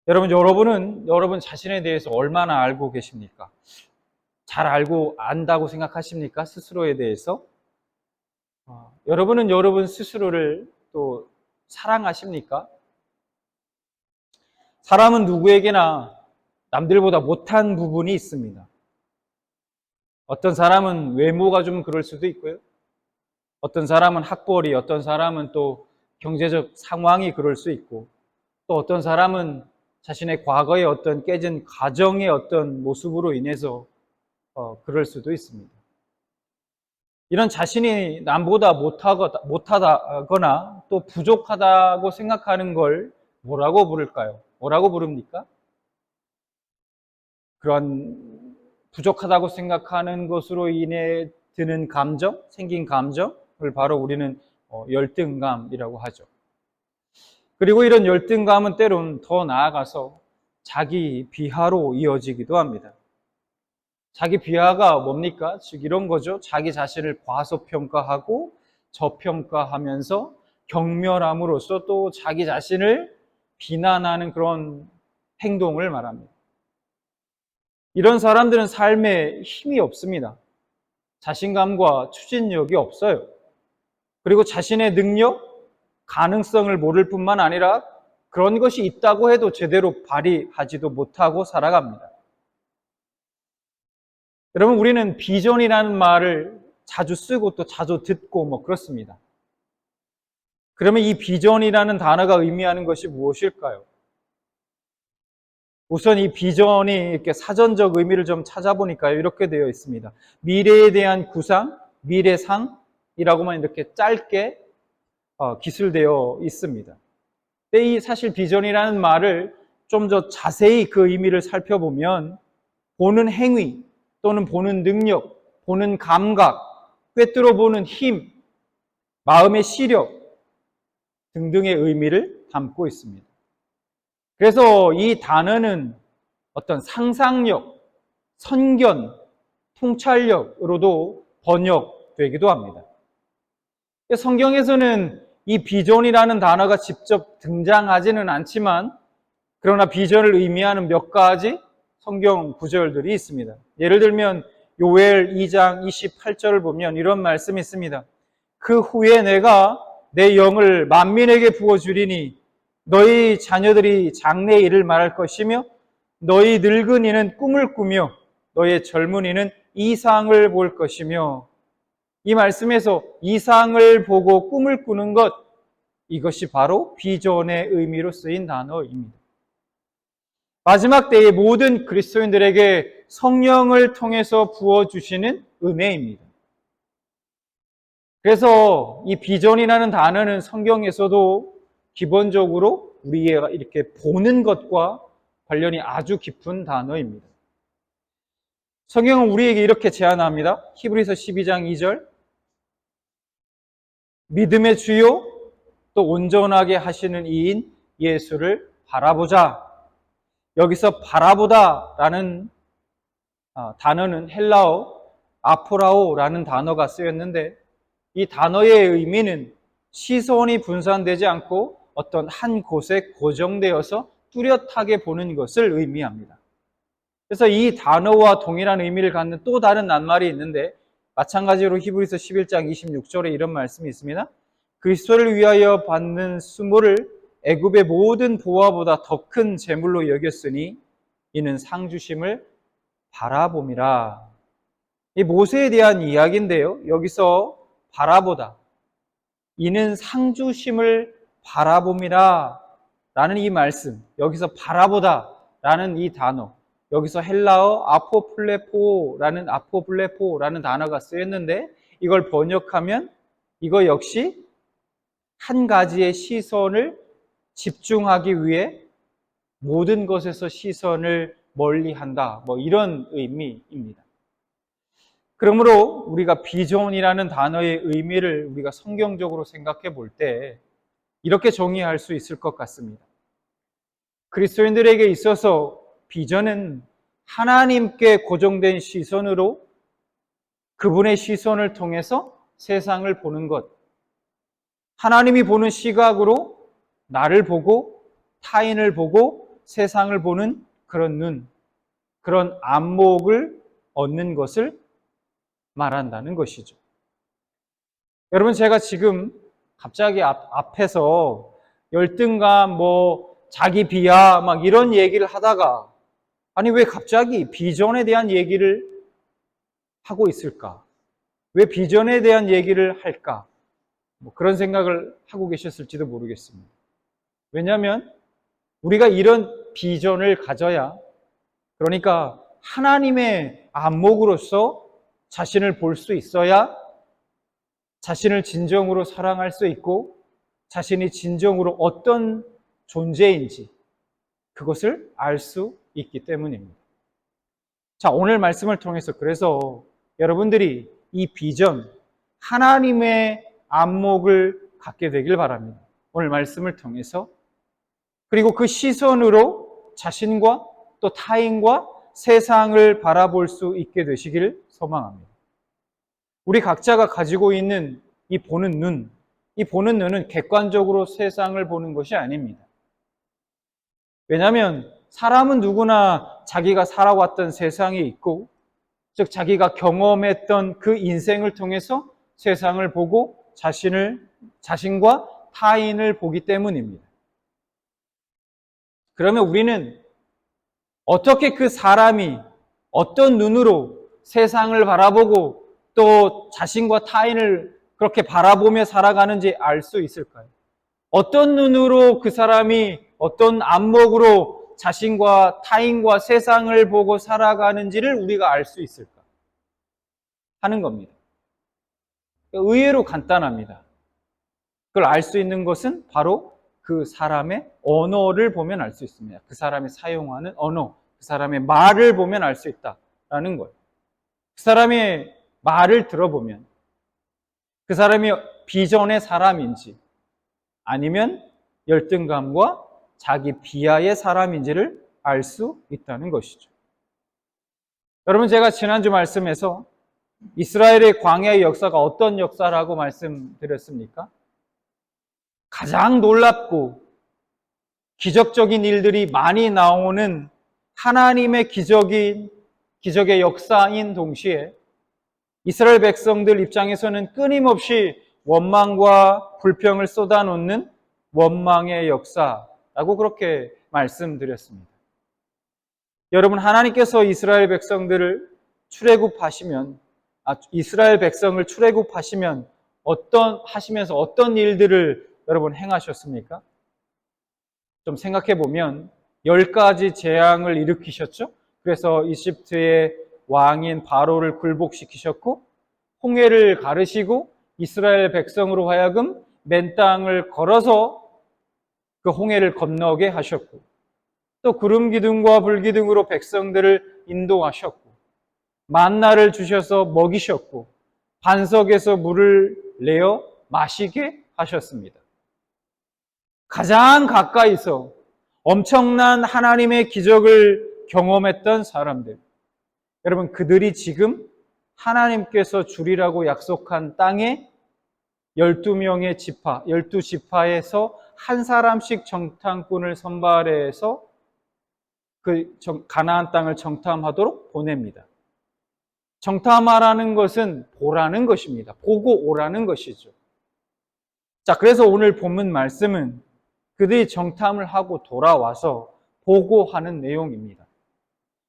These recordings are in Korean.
여러분은 여러분 자신에 대해서 얼마나 알고 계십니까? 잘 알고 안다고 생각하십니까? 스스로에 대해서? 여러분은 여러분 스스로를 또 사랑하십니까? 사람은 누구에게나 남들보다 못한 부분이 있습니다. 어떤 사람은 외모가 좀 그럴 수도 있고요. 어떤 사람은 학벌이, 어떤 사람은 또 경제적 상황이 그럴 수 있고, 또 어떤 사람은 자신의 과거의 어떤 깨진 가정의 어떤 모습으로 인해서 그럴 수도 있습니다. 이런 자신이 남보다 못하다거나 또 부족하다고 생각하는 걸 뭐라고 부를까요? 뭐라고 부릅니까? 그런 부족하다고 생각하는 것으로 인해 드는 감정, 생긴 감정을 바로 우리는 열등감이라고 하죠. 그리고 이런 열등감은 때론 더 나아가서 자기 비하로 이어지기도 합니다. 자기 비하가 뭡니까? 즉 이런 거죠. 자기 자신을 과소평가하고 저평가하면서 경멸함으로써 또 자기 자신을 비난하는 그런 행동을 말합니다. 이런 사람들은 삶에 힘이 없습니다. 자신감과 추진력이 없어요. 그리고 자신의 능력, 가능성을 모를 뿐만 아니라 그런 것이 있다고 해도 제대로 발휘하지도 못하고 살아갑니다. 여러분, 우리는 비전이라는 말을 자주 쓰고 또 자주 듣고 그렇습니다. 그러면 이 비전이라는 단어가 의미하는 것이 무엇일까요? 우선 이 비전이 이렇게 사전적 의미를 좀 찾아보니까요, 이렇게 되어 있습니다. 미래에 대한 구상, 미래상이라고만 이렇게 짧게 기술되어 있습니다. 근데 이 사실 비전이라는 말을 좀 더 자세히 그 의미를 살펴보면 보는 행위 또는 보는 능력, 보는 감각, 꿰뚫어 보는 힘, 마음의 시력 등등의 의미를 담고 있습니다. 그래서 이 단어는 어떤 상상력, 선견, 통찰력으로도 번역되기도 합니다. 성경에서는 이 비전이라는 단어가 직접 등장하지는 않지만 그러나 비전을 의미하는 몇 가지 성경 구절들이 있습니다. 예를 들면 요엘 2장 28절을 보면 이런 말씀이 있습니다. 그 후에 내가 내 영을 만민에게 부어주리니 너희 자녀들이 장래의 일을 말할 것이며 너희 늙은이는 꿈을 꾸며 너희 젊은이는 이상을 볼 것이며 이 말씀에서 이상을 보고 꿈을 꾸는 것, 이것이 바로 비전의 의미로 쓰인 단어입니다. 마지막 때의 모든 그리스도인들에게 성령을 통해서 부어주시는 은혜입니다. 그래서 이 비전이라는 단어는 성경에서도 기본적으로 우리가 이렇게 보는 것과 관련이 아주 깊은 단어입니다. 성경은 우리에게 이렇게 제안합니다. 히브리서 12장 2절 믿음의 주요 또 온전하게 하시는 이인 예수를 바라보자. 여기서 바라보다라는 단어는 헬라어 아포라오라는 단어가 쓰였는데 이 단어의 의미는 시선이 분산되지 않고 어떤 한 곳에 고정되어서 뚜렷하게 보는 것을 의미합니다. 그래서 이 단어와 동일한 의미를 갖는 또 다른 낱말이 있는데 마찬가지로 히브리서 11장 26절에 이런 말씀이 있습니다. 그리스도를 위하여 받는 수모를 애굽의 모든 보화보다 더 큰 재물로 여겼으니 이는 상 주심을 바라봄이라. 이 모세에 대한 이야기인데요. 여기서 바라보다, 이는 상 주심을 바라봄이라 라는 이 말씀, 여기서 바라보다 라는 이 단어, 여기서 헬라어 아포플레포라는 단어가 쓰였는데 이걸 번역하면 이거 역시 한 가지의 시선을 집중하기 위해 모든 것에서 시선을 멀리한다. 이런 의미입니다. 그러므로 우리가 비전이라는 단어의 의미를 우리가 성경적으로 생각해 볼 때 이렇게 정의할 수 있을 것 같습니다. 그리스도인들에게 있어서 비전은 하나님께 고정된 시선으로 그분의 시선을 통해서 세상을 보는 것, 하나님이 보는 시각으로 나를 보고 타인을 보고 세상을 보는 그런 눈, 그런 안목을 얻는 것을 말한다는 것이죠. 여러분, 제가 지금 갑자기 앞에서 열등감, 자기 비하, 막 이런 얘기를 하다가, 아니, 왜 갑자기 비전에 대한 얘기를 하고 있을까? 왜 비전에 대한 얘기를 할까? 그런 생각을 하고 계셨을지도 모르겠습니다. 왜냐하면 우리가 이런 비전을 가져야, 그러니까 하나님의 안목으로서 자신을 볼 수 있어야 자신을 진정으로 사랑할 수 있고 자신이 진정으로 어떤 존재인지 그것을 알 수 있기 때문입니다. 자, 오늘 말씀을 통해서 그래서 여러분들이 이 비전, 하나님의 안목을 갖게 되길 바랍니다. 오늘 말씀을 통해서. 그리고 그 시선으로 자신과 또 타인과 세상을 바라볼 수 있게 되시기를 소망합니다. 우리 각자가 가지고 있는 이 보는 눈, 이 보는 눈은 객관적으로 세상을 보는 것이 아닙니다. 왜냐하면 사람은 누구나 자기가 살아왔던 세상이 있고, 즉 자기가 경험했던 그 인생을 통해서 세상을 보고 자신과 타인을 보기 때문입니다. 그러면 우리는 어떻게 그 사람이 어떤 눈으로 세상을 바라보고 또 자신과 타인을 그렇게 바라보며 살아가는지 알 수 있을까요? 어떤 눈으로 그 사람이 어떤 안목으로 자신과 타인과 세상을 보고 살아가는지를 우리가 알 수 있을까 하는 겁니다. 의외로 간단합니다. 그걸 알 수 있는 것은 바로 그 사람의 언어를 보면 알 수 있습니다. 그 사람이 사용하는 언어, 그 사람의 말을 보면 알 수 있다라는 거예요. 그 사람의 말을 들어보면 그 사람이 비전의 사람인지 아니면 열등감과 자기 비하의 사람인지를 알 수 있다는 것이죠. 여러분, 제가 지난주 말씀에서 이스라엘의 광야의 역사가 어떤 역사라고 말씀드렸습니까? 가장 놀랍고 기적적인 일들이 많이 나오는 하나님의 기적의 역사인 동시에 이스라엘 백성들 입장에서는 끊임없이 원망과 불평을 쏟아놓는 원망의 역사라고 그렇게 말씀드렸습니다. 여러분, 하나님께서 이스라엘 백성을 출애굽하시면 하시면서 어떤 일들을 여러분 행하셨습니까? 좀 생각해 보면 10가지 재앙을 일으키셨죠? 그래서 이집트의 왕인 바로를 굴복시키셨고, 홍해를 가르시고 이스라엘 백성으로 하여금 맨 땅을 걸어서 그 홍해를 건너게 하셨고, 또 구름 기둥과 불 기둥으로 백성들을 인도하셨고, 만나를 주셔서 먹이셨고, 반석에서 물을 내어 마시게 하셨습니다. 가장 가까이서 엄청난 하나님의 기적을 경험했던 사람들, 여러분, 그들이 지금 하나님께서 주리라고 약속한 땅에 12명의 지파, 12지파에서 한 사람씩 정탐꾼을 선발해서 그 가나안 땅을 정탐하도록 보냅니다. 정탐하라는 것은 보라는 것입니다. 보고 오라는 것이죠. 자, 그래서 오늘 본문 말씀은 그들이 정탐을 하고 돌아와서 보고하는 내용입니다.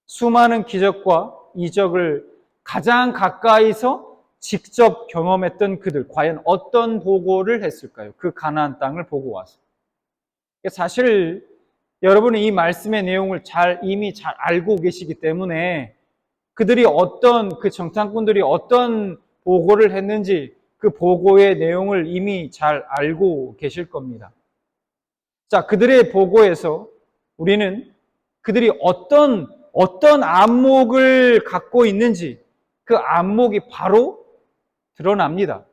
수많은 기적과 이적을 가장 가까이서 직접 경험했던 그들, 과연 어떤 보고를 했을까요? 그 가나안 땅을 보고 와서. 사실 여러분은 이 말씀의 내용을 이미 잘 알고 계시기 때문에 그 정탐꾼들이 어떤 보고를 했는지 그 보고의 내용을 이미 잘 알고 계실 겁니다. 자, 그들의 보고에서 우리는 그들이 어떤 안목을 갖고 있는지 그 안목이 바로 드러납니다.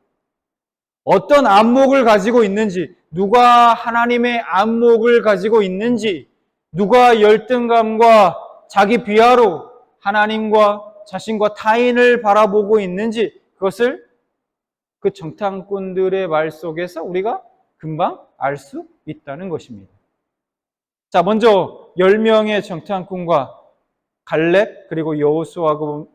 어떤 안목을 가지고 있는지, 누가 하나님의 안목을 가지고 있는지, 누가 열등감과 자기 비하로 하나님과 자신과 타인을 바라보고 있는지, 그것을 그 정탐꾼들의 말 속에서 우리가 금방 알 수 있다는 것입니다. 자, 먼저 10명의 정탐꾼과 갈렙 그리고 여호수아가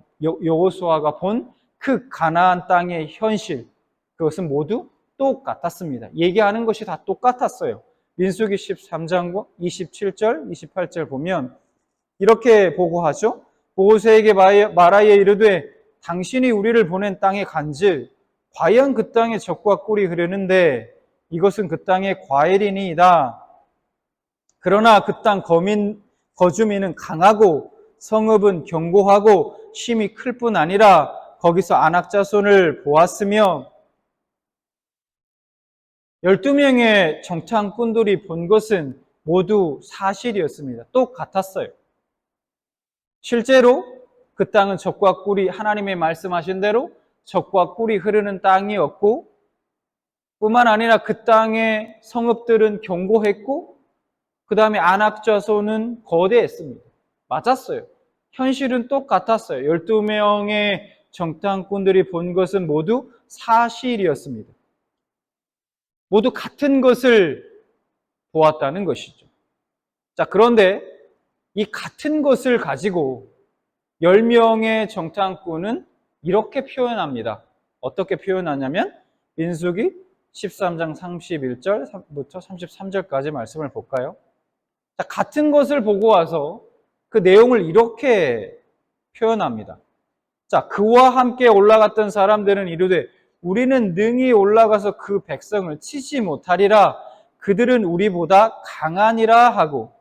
본 그 가나안 땅의 현실, 그것은 모두 똑같았습니다. 얘기하는 것이 다 똑같았어요. 민수기 13장 27절, 28절 보면 이렇게 보고하죠. 모세에게 말하여 이르되 당신이 우리를 보낸 땅에 간즉 과연 그 땅에 젖과 꿀이 흐르는데 이것은 그 땅의 과일이니이다. 그러나 그 땅 거주민은 강하고 성읍은 견고하고 심이 클 뿐 아니라 거기서 안악자손을 보았으며 12명의 정탐꾼들이 본 것은 모두 사실이었습니다. 똑같았어요. 실제로 그 땅은 젖과 꿀이 하나님의 말씀하신 대로 젖과 꿀이 흐르는 땅이었고 뿐만 아니라 그 땅의 성읍들은 견고했고 그 다음에 안악자손은 거대했습니다. 맞았어요. 현실은 똑같았어요. 12명의 정탐꾼들이 본 것은 모두 사실이었습니다. 모두 같은 것을 보았다는 것이죠. 자, 그런데 이 같은 것을 가지고 10명의 정탐꾼은 이렇게 표현합니다. 어떻게 표현하냐면 민수기 13장 31절부터 33절까지 말씀을 볼까요? 자, 같은 것을 보고 와서 그 내용을 이렇게 표현합니다. 자, 그와 함께 올라갔던 사람들은 이르되 우리는 능히 올라가서 그 백성을 치지 못하리라. 그들은 우리보다 강하니라 하고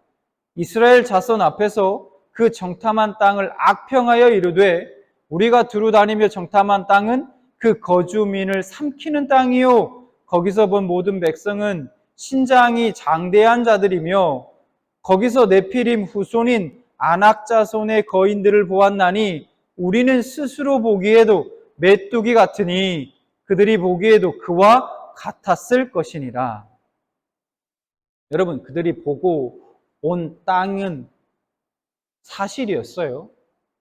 이스라엘 자손 앞에서 그 정탐한 땅을 악평하여 이르되 우리가 두루 다니며 정탐한 땅은 그 거주민을 삼키는 땅이요 거기서 본 모든 백성은 신장이 장대한 자들이며 거기서 네피림 후손인 아낙 자손의 거인들을 보았나니 우리는 스스로 보기에도 메뚜기 같으니 그들이 보기에도 그와 같았을 것이니라. 여러분, 그들이 보고 온 땅은 사실이었어요.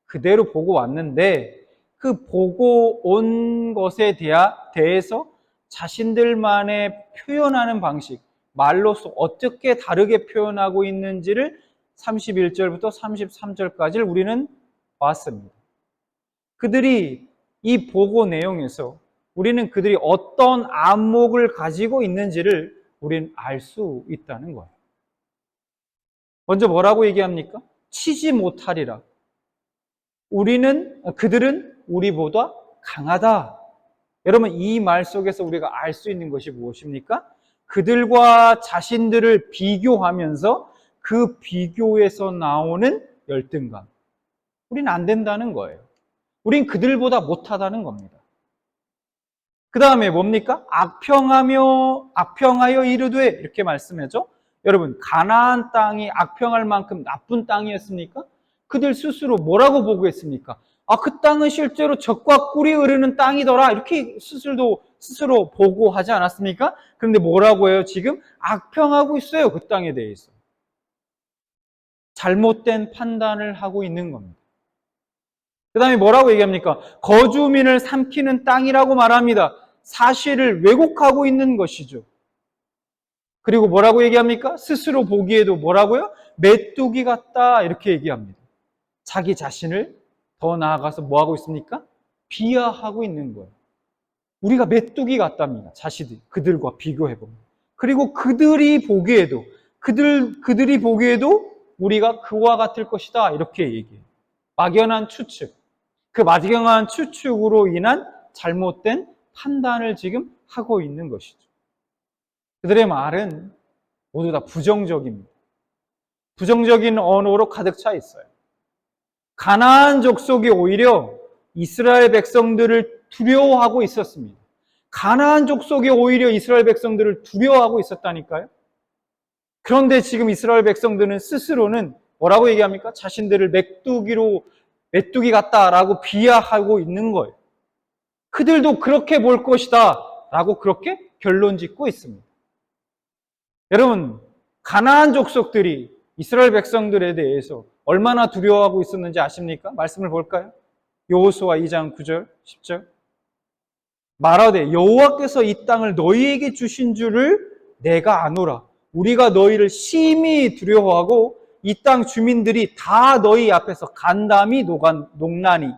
그대로 보고 왔는데 그 보고 온 것에 대해서 자신들만의 표현하는 방식, 말로서 어떻게 다르게 표현하고 있는지를 31절부터 33절까지 우리는 봤습니다. 그들이 이 보고 내용에서 우리는 그들이 어떤 안목을 가지고 있는지를 우리는 알 수 있다는 거예요. 먼저 뭐라고 얘기합니까? 치지 못하리라. 그들은 우리보다 강하다. 여러분, 이 말 속에서 우리가 알 수 있는 것이 무엇입니까? 그들과 자신들을 비교하면서 그 비교에서 나오는 열등감. 우리는 안 된다는 거예요. 우린 그들보다 못하다는 겁니다. 그 다음에 뭡니까? 악평하여 이르되 이렇게 말씀하죠. 여러분, 가나안 땅이 악평할 만큼 나쁜 땅이었습니까? 그들 스스로 뭐라고 보고했습니까? 그 땅은 실제로 젖과 꿀이 흐르는 땅이더라. 이렇게 스스로 보고하지 않았습니까? 그런데 뭐라고 해요? 지금 악평하고 있어요. 그 땅에 대해서. 잘못된 판단을 하고 있는 겁니다. 그 다음에 뭐라고 얘기합니까? 거주민을 삼키는 땅이라고 말합니다. 사실을 왜곡하고 있는 것이죠. 그리고 뭐라고 얘기합니까? 스스로 보기에도 뭐라고요? 메뚜기 같다 이렇게 얘기합니다. 자기 자신을 더 나아가서 뭐하고 있습니까? 비하하고 있는 거예요. 우리가 메뚜기 같답니다. 그들과 비교해보면. 그리고 그들이 보기에도 우리가 그와 같을 것이다 이렇게 얘기해요. 막연한 추측. 그 막연한 추측으로 인한 잘못된 판단을 지금 하고 있는 것이죠. 그들의 말은 모두 다 부정적입니다. 부정적인 언어로 가득 차 있어요. 가나안 족속이 오히려 이스라엘 백성들을 두려워하고 있었습니다. 가나안 족속이 오히려 이스라엘 백성들을 두려워하고 있었다니까요. 그런데 지금 이스라엘 백성들은 스스로는 뭐라고 얘기합니까? 자신들을 메뚜기 같다라고 비하하고 있는 거예요. 그들도 그렇게 볼 것이다 라고 그렇게 결론 짓고 있습니다. 여러분, 가나안 족속들이 이스라엘 백성들에 대해서 얼마나 두려워하고 있었는지 아십니까? 말씀을 볼까요? 여호수아 2장 9절, 10절. 말하되 여호와께서 이 땅을 너희에게 주신 줄을 내가 아노라. 우리가 너희를 심히 두려워하고 이 땅 주민들이 다 너희 앞에서 간담이 녹나니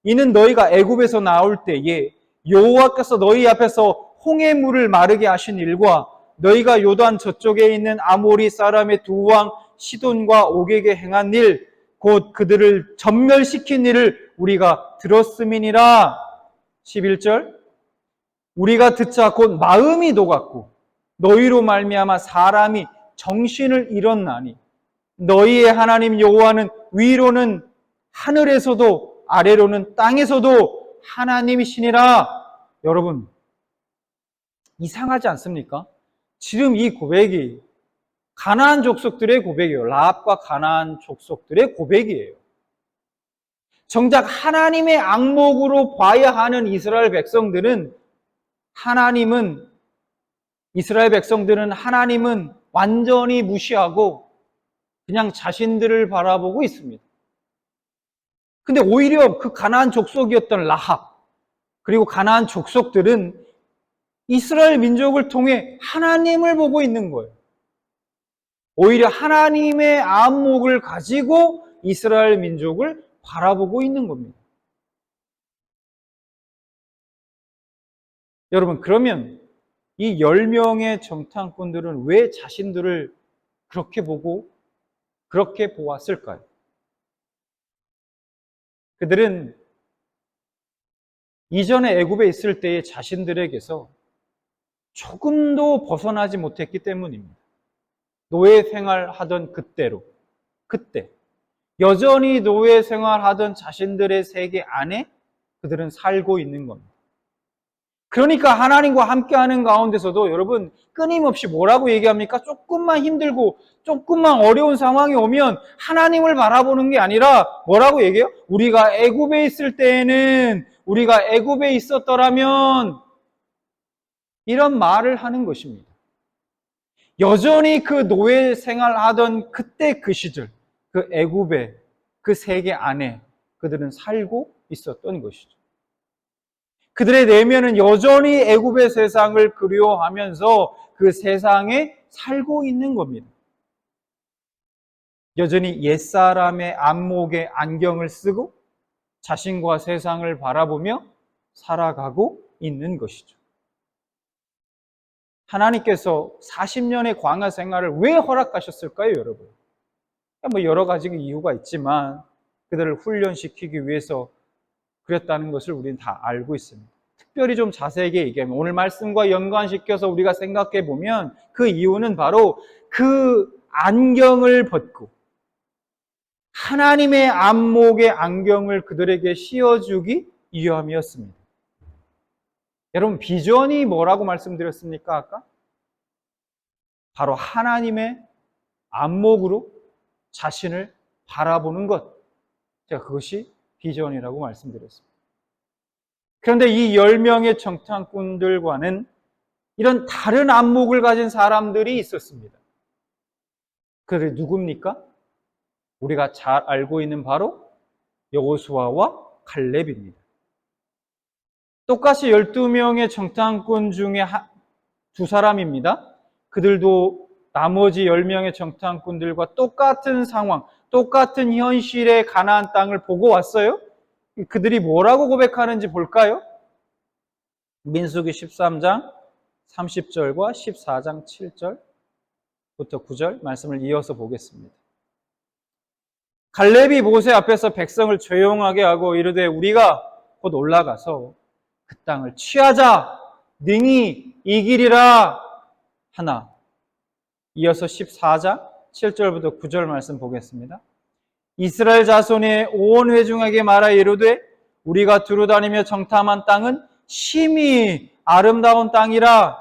이는 너희가 애굽에서 나올 때에 여호와께서 너희 앞에서 홍해 물을 마르게 하신 일과 너희가 요단 저쪽에 있는 아모리 사람의 두 왕 시돈과 옥에게 행한 일 곧 그들을 전멸시킨 일을 우리가 들었음이니라. 11절 우리가 듣자 곧 마음이 녹았고 너희로 말미암아 사람이 정신을 잃었나니 너희의 하나님 여호와는 위로는 하늘에서도 아래로는 땅에서도 하나님이시니라. 여러분 이상하지 않습니까? 지금 이 고백이 가나안 족속들의 고백이에요. 라합과 가나안 족속들의 고백이에요. 정작 하나님의 앙목으로 봐야 하는 이스라엘 백성들은 하나님은 완전히 무시하고 그냥 자신들을 바라보고 있습니다. 근데 오히려 그 가나안 족속이었던 라합 그리고 가나안 족속들은 이스라엘 민족을 통해 하나님을 보고 있는 거예요. 오히려 하나님의 안목을 가지고 이스라엘 민족을 바라보고 있는 겁니다. 여러분 그러면 이 10명의 정탐꾼들은 왜 자신들을 그렇게 보고 그렇게 보았을까요? 그들은 이전에 애굽에 있을 때의 자신들에게서 조금도 벗어나지 못했기 때문입니다. 노예 생활하던 그때 여전히 노예 생활하던 자신들의 세계 안에 그들은 살고 있는 겁니다. 그러니까 하나님과 함께하는 가운데서도 여러분 끊임없이 뭐라고 얘기합니까? 조금만 힘들고 조금만 어려운 상황이 오면 하나님을 바라보는 게 아니라 뭐라고 얘기해요? 우리가 애굽에 있을 때에는 우리가 애굽에 있었더라면 이런 말을 하는 것입니다. 여전히 그 노예 생활하던 그때 그 시절 그 애굽의 그 세계 안에 그들은 살고 있었던 것이죠. 그들의 내면은 여전히 애굽의 세상을 그리워하면서 그 세상에 살고 있는 겁니다. 여전히 옛사람의 안목에 안경을 쓰고 자신과 세상을 바라보며 살아가고 있는 것이죠. 하나님께서 40년의 광야 생활을 왜 허락하셨을까요, 여러분? 여러 가지 이유가 있지만 그들을 훈련시키기 위해서 그랬다는 것을 우리는 다 알고 있습니다. 특별히 좀 자세하게 얘기하면 오늘 말씀과 연관시켜서 우리가 생각해 보면 그 이유는 바로 그 안경을 벗고 하나님의 안목의 안경을 그들에게 씌워주기 위함이었습니다. 여러분 비전이 뭐라고 말씀드렸습니까 아까? 바로 하나님의 안목으로 자신을 바라보는 것. 제가 그것이 비전이라고 말씀드렸습니다. 그런데 이 10명의 정탐꾼들과는 이런 다른 안목을 가진 사람들이 있었습니다. 그들이 누굽니까? 우리가 잘 알고 있는 바로 여호수아와 갈렙입니다. 똑같이 12명의 정탐꾼 중에 두 사람입니다. 그들도 나머지 10명의 정탐꾼들과 똑같은 상황, 똑같은 현실의 가나안 땅을 보고 왔어요. 그들이 뭐라고 고백하는지 볼까요? 민수기 13장 30절과 14장 7절부터 9절 말씀을 이어서 보겠습니다. 갈렙이 모세 앞에서 백성을 조용하게 하고 이르되 우리가 곧 올라가서 그 땅을 취하자 능히 이기리라 하나. 이어서 14장 7절부터 9절 말씀 보겠습니다. 이스라엘 자손의 온 회중에게 말하 이르되 우리가 두루다니며 정탐한 땅은 심히 아름다운 땅이라.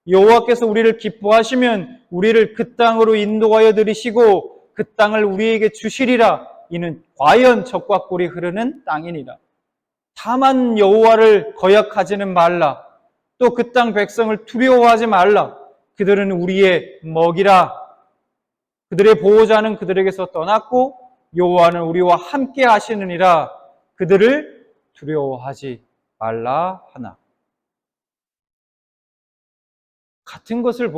여호와께서 우리를 기뻐하시면 우리를 그 땅으로 인도하여 들이시고 그 땅을 우리에게 주시리라. 이는 과연 젖과 꿀이 흐르는 땅이니라. 다만 여호와를 거역하지는 말라. 또 그 땅 백성을 두려워하지 말라. 그들은 우리의 먹이라. 그들의 보호자는 그들에게서 떠났고 여호와는 우리와 함께 하시느니라. 그들을 두려워하지 말라 하나. 같은 곳을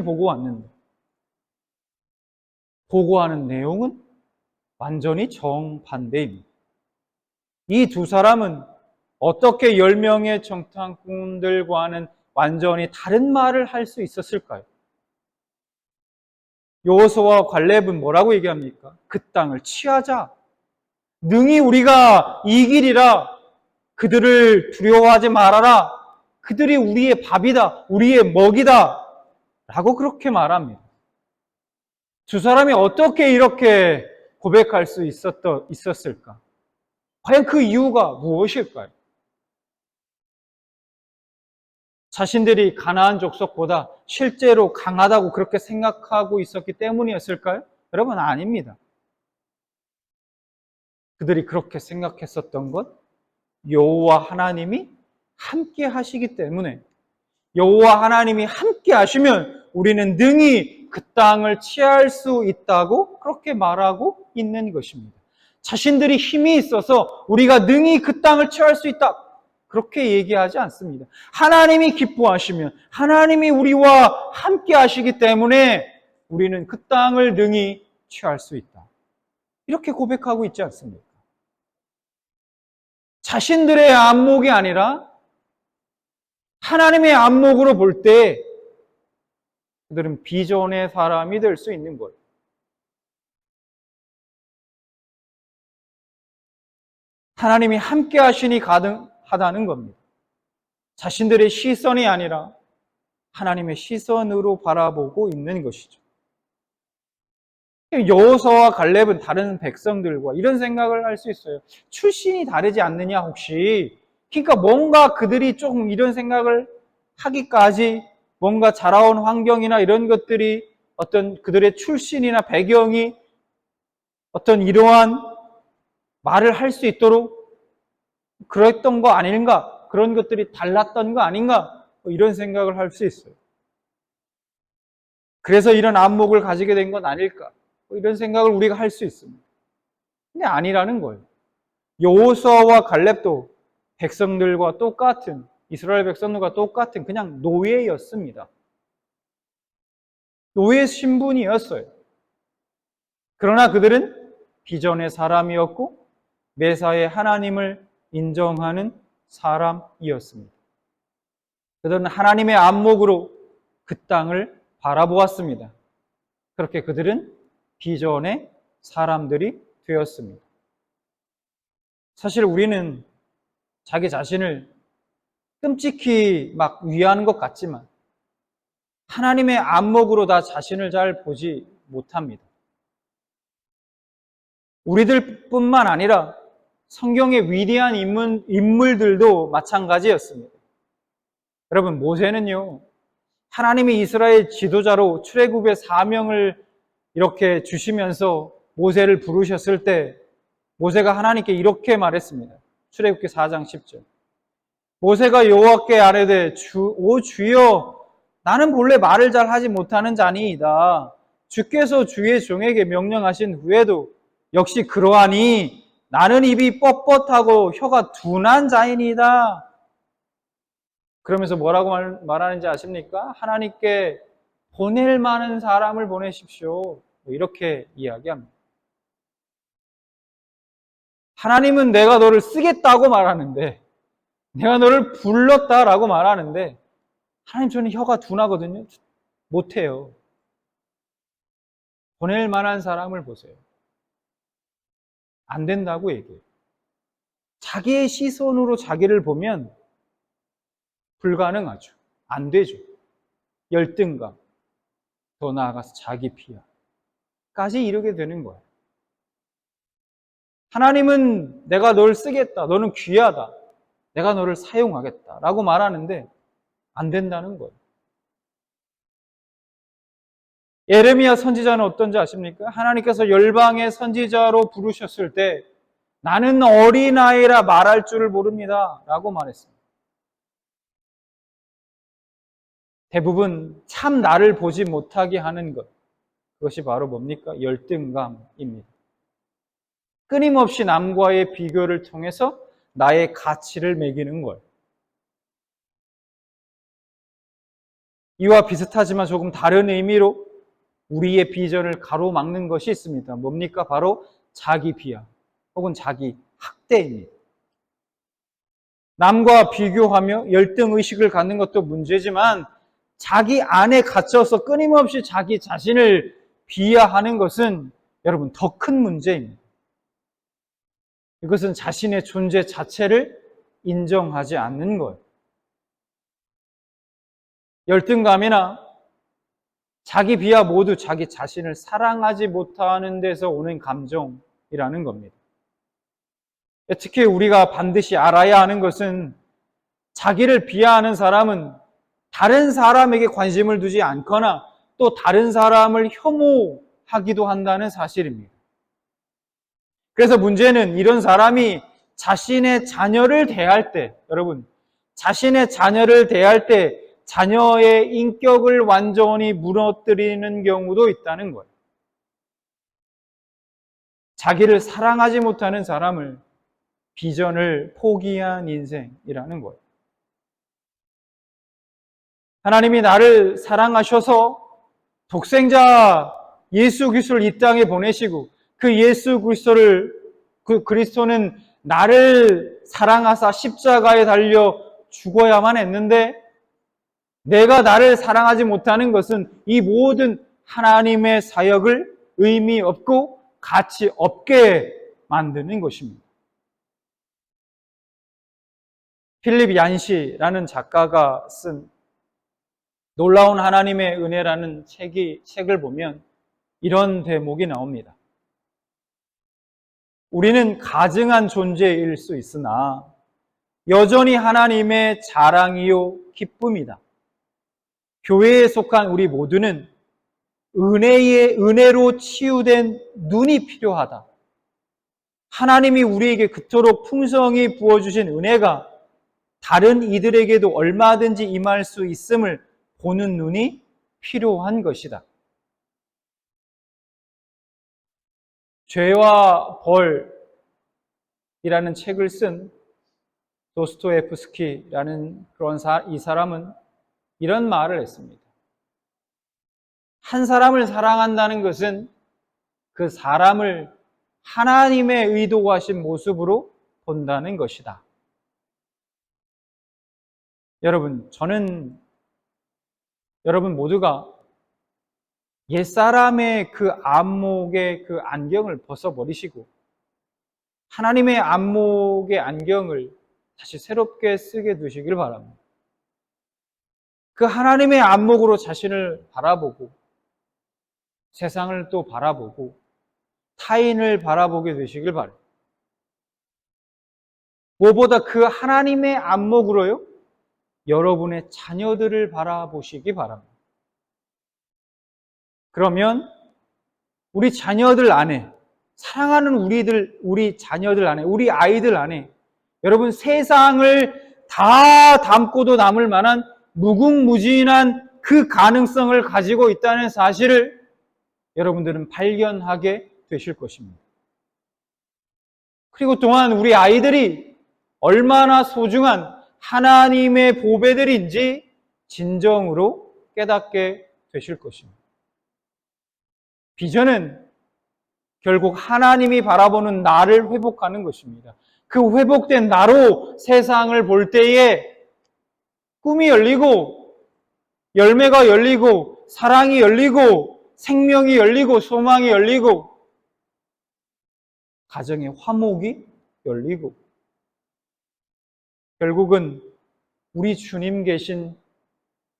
보고 왔는데 보고하는 내용은 완전히 정반대입니다. 이 두 사람은 어떻게 10명의 정탐꾼들과는 완전히 다른 말을 할 수 있었을까요? 여호수아와 갈렙은 뭐라고 얘기합니까? 그 땅을 취하자. 능히 우리가 이기리라. 그들을 두려워하지 말아라. 그들이 우리의 밥이다. 우리의 먹이다. 라고 그렇게 말합니다. 두 사람이 어떻게 이렇게 고백할 수 있었을까? 과연 그 이유가 무엇일까요? 자신들이 가나안 족속보다 실제로 강하다고 그렇게 생각하고 있었기 때문이었을까요? 여러분, 아닙니다. 그들이 그렇게 생각했었던 것, 여호와 하나님이 함께 하시기 때문에, 여호와 하나님이 함께 하시면 우리는 능히 그 땅을 취할 수 있다고 그렇게 말하고 있는 것입니다. 자신들이 힘이 있어서 우리가 능히 그 땅을 취할 수 있다, 그렇게 얘기하지 않습니다. 하나님이 기뻐하시면 하나님이 우리와 함께 하시기 때문에 우리는 그 땅을 능히 취할 수 있다, 이렇게 고백하고 있지 않습니까? 자신들의 안목이 아니라 하나님의 안목으로 볼 때 그들은 비전의 사람이 될 수 있는 거예요. 하나님이 함께 하시니 가능하다는 겁니다. 자신들의 시선이 아니라 하나님의 시선으로 바라보고 있는 것이죠. 여호수아와 갈렙은 다른 백성들과 이런 생각을 할 수 있어요. 출신이 다르지 않느냐 혹시? 그러니까 뭔가 그들이 조금 이런 생각을 하기까지 뭔가 자라온 환경이나 이런 것들이 어떤 그들의 출신이나 배경이 어떤 이러한 말을 할 수 있도록 그랬던 거 아닌가? 그런 것들이 달랐던 거 아닌가? 이런 생각을 할 수 있어요. 그래서 이런 안목을 가지게 된 건 아닐까? 이런 생각을 우리가 할 수 있습니다. 근데 아니라는 거예요. 여호수아와 갈렙도 백성들과 똑같은, 이스라엘 백성들과 똑같은 그냥 노예였습니다. 노예 신분이었어요. 그러나 그들은 비전의 사람이었고 매사에 하나님을 인정하는 사람이었습니다. 그들은 하나님의 안목으로 그 땅을 바라보았습니다. 그렇게 그들은 비전의 사람들이 되었습니다. 사실 우리는 자기 자신을 끔찍히 막 위하는 것 같지만 하나님의 안목으로 다 자신을 잘 보지 못합니다. 우리들뿐만 아니라 성경의 위대한 인물들도 마찬가지였습니다. 여러분, 모세는요, 하나님이 이스라엘 지도자로 출애굽의 사명을 이렇게 주시면서 모세를 부르셨을 때 모세가 하나님께 이렇게 말했습니다. 출애굽기 4장 10절. 모세가 여호와께 아뢰되 오 주여, 나는 본래 말을 잘 하지 못하는 자니이다. 주께서 주의 종에게 명령하신 후에도 역시 그러하니 나는 입이 뻣뻣하고 혀가 둔한 자이니이다. 그러면서 뭐라고 말하는지 아십니까? 하나님께 보낼 만한 사람을 보내십시오, 이렇게 이야기합니다. 하나님은 내가 너를 쓰겠다고 말하는데, 내가 너를 불렀다라고 말하는데, 하나님, 저는 혀가 둔하거든요. 못해요. 보낼 만한 사람을 보세요. 안 된다고 얘기해요. 자기의 시선으로 자기를 보면 불가능하죠. 안 되죠. 열등감, 더 나아가서 자기 피하까지 이르게 되는 거예요. 하나님은 내가 널 쓰겠다, 너는 귀하다, 내가 너를 사용하겠다 라고 말하는데 안 된다는 거예요. 예레미야 선지자는 어떤지 아십니까? 하나님께서 열방의 선지자로 부르셨을 때 나는 어린아이라 말할 줄을 모릅니다 라고 말했습니다. 대부분 참 나를 보지 못하게 하는 것, 그것이 바로 뭡니까? 열등감입니다. 끊임없이 남과의 비교를 통해서 나의 가치를 매기는 것. 이와 비슷하지만 조금 다른 의미로 우리의 비전을 가로막는 것이 있습니다. 뭡니까? 바로 자기 비하 혹은 자기 학대입니다. 남과 비교하며 열등의식을 갖는 것도 문제지만 자기 안에 갇혀서 끊임없이 자기 자신을 비하하는 것은 여러분 더 큰 문제입니다. 이것은 자신의 존재 자체를 인정하지 않는 거예요. 열등감이나 자기 비하 모두 자기 자신을 사랑하지 못하는 데서 오는 감정이라는 겁니다. 특히 우리가 반드시 알아야 하는 것은 자기를 비하하는 사람은 다른 사람에게 관심을 두지 않거나 또 다른 사람을 혐오하기도 한다는 사실입니다. 그래서 문제는 이런 사람이 자신의 자녀를 대할 때, 여러분, 자신의 자녀를 대할 때 자녀의 인격을 완전히 무너뜨리는 경우도 있다는 거예요. 자기를 사랑하지 못하는 사람을 비전을 포기한 인생이라는 거예요. 하나님이 나를 사랑하셔서 독생자 예수 그리스도를 이 땅에 보내시고 그 예수 그리스도는 나를 사랑하사 십자가에 달려 죽어야만 했는데 내가 나를 사랑하지 못하는 것은 이 모든 하나님의 사역을 의미 없고 가치 없게 만드는 것입니다. 필립 얀시라는 작가가 쓴 놀라운 하나님의 은혜라는 책을 보면 이런 대목이 나옵니다. 우리는 가증한 존재일 수 있으나 여전히 하나님의 자랑이요 기쁨이다. 교회에 속한 우리 모두는 은혜로 치유된 눈이 필요하다. 하나님이 우리에게 그토록 풍성히 부어주신 은혜가 다른 이들에게도 얼마든지 임할 수 있음을 보는 눈이 필요한 것이다. 죄와 벌이라는 책을 쓴 도스토옙스키라는 이 사람은 이런 말을 했습니다. 한 사람을 사랑한다는 것은 그 사람을 하나님의 의도하신 모습으로 본다는 것이다. 저는 여러분 모두가 옛사람의 그 안목의 그 안경을 벗어버리시고 하나님의 안목의 안경을 다시 새롭게 쓰게 두시길 바랍니다. 그 하나님의 안목으로 자신을 바라보고 세상을 또 바라보고 타인을 바라보게 되시길 바랍니다. 무엇보다 그 하나님의 안목으로요, 여러분의 자녀들을 바라보시기 바랍니다. 그러면 우리 자녀들 안에, 사랑하는 우리 자녀들 안에, 우리 아이들 안에 여러분 세상을 다 담고도 남을 만한 무궁무진한 그 가능성을 가지고 있다는 사실을 여러분들은 발견하게 되실 것입니다. 그리고 또한 우리 아이들이 얼마나 소중한 하나님의 보배들인지 진정으로 깨닫게 되실 것입니다. 비전은 결국 하나님이 바라보는 나를 회복하는 것입니다. 그 회복된 나로 세상을 볼 때에 꿈이 열리고 열매가 열리고 사랑이 열리고 생명이 열리고 소망이 열리고 가정의 화목이 열리고 결국은 우리 주님 계신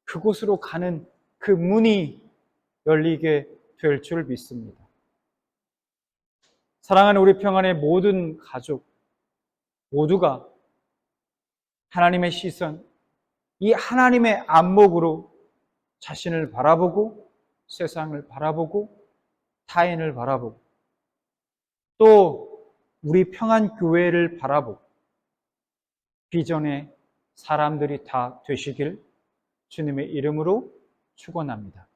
그곳으로 가는 그 문이 열리게 될 줄 믿습니다. 사랑하는 우리 평안의 모든 가족 모두가 하나님의 시선, 이 하나님의 안목으로 자신을 바라보고 세상을 바라보고 타인을 바라보고 또 우리 평안교회를 바라보고 비전의 사람들이 다 되시길 주님의 이름으로 축원합니다.